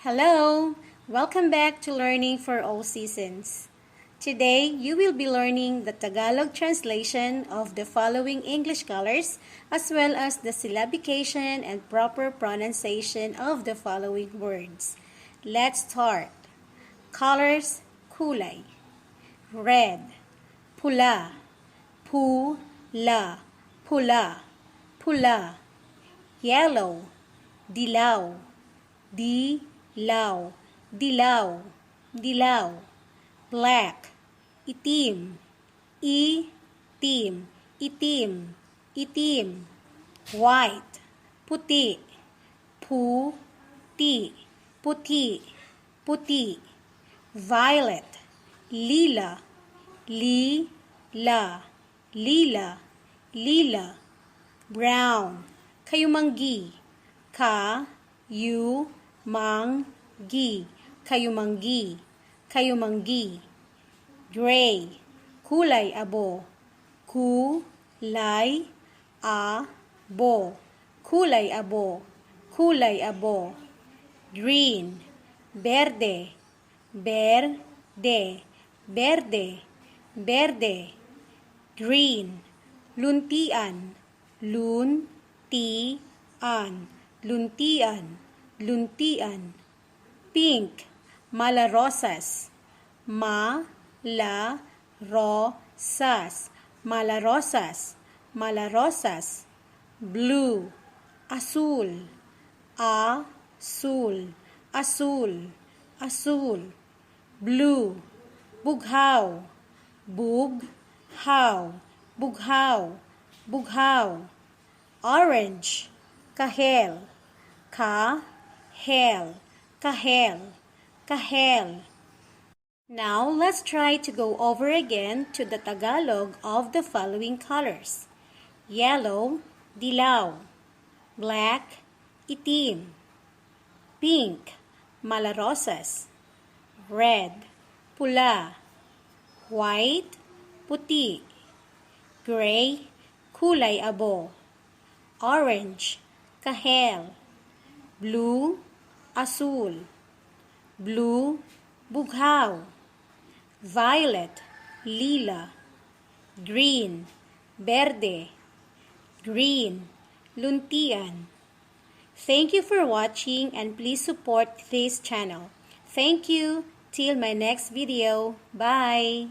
Hello! Welcome back to Learning for All Seasons. Today, you will be learning the Tagalog translation of the following English colors as well as the syllabication and proper pronunciation of the following words. Let's start. Colors, kulay. Red, pula, pula, pula, pula. Yellow, dilaw, dilaw, dilaw, dilaw. Black, itim, itim, itim, itim. White, puti, puti, puti, puti. Violet, lila, lila, lila, lila. Brown, kayumanggi, kayumanggi, kayumanggi, kayumanggi. Gray, kulay abo, kulay abo, kulay abo, kulay abo. Green, berde, berde, berde, berde. Green, luntian, luntian, luntian, luntian. Pink, malarosas, malarosas, malarosas, malarosas. Blue, azul, azul, azul, azul. Blue, bughaw, bughaw, bughaw, bughaw. Orange, kahel, kahel, kahel, kahel. Now, let's try to go over again to the Tagalog of the following colors. Yellow, dilaw. Black, itim. Pink, malarosas. Red, pula. White, puti. Gray, kulay abo. Orange, kahel. Blue, azul. Blue, bughaw. Violet, lila. Green, berde. Green, luntian. Thank you for watching and please support this channel. Thank you. Till my next video. Bye.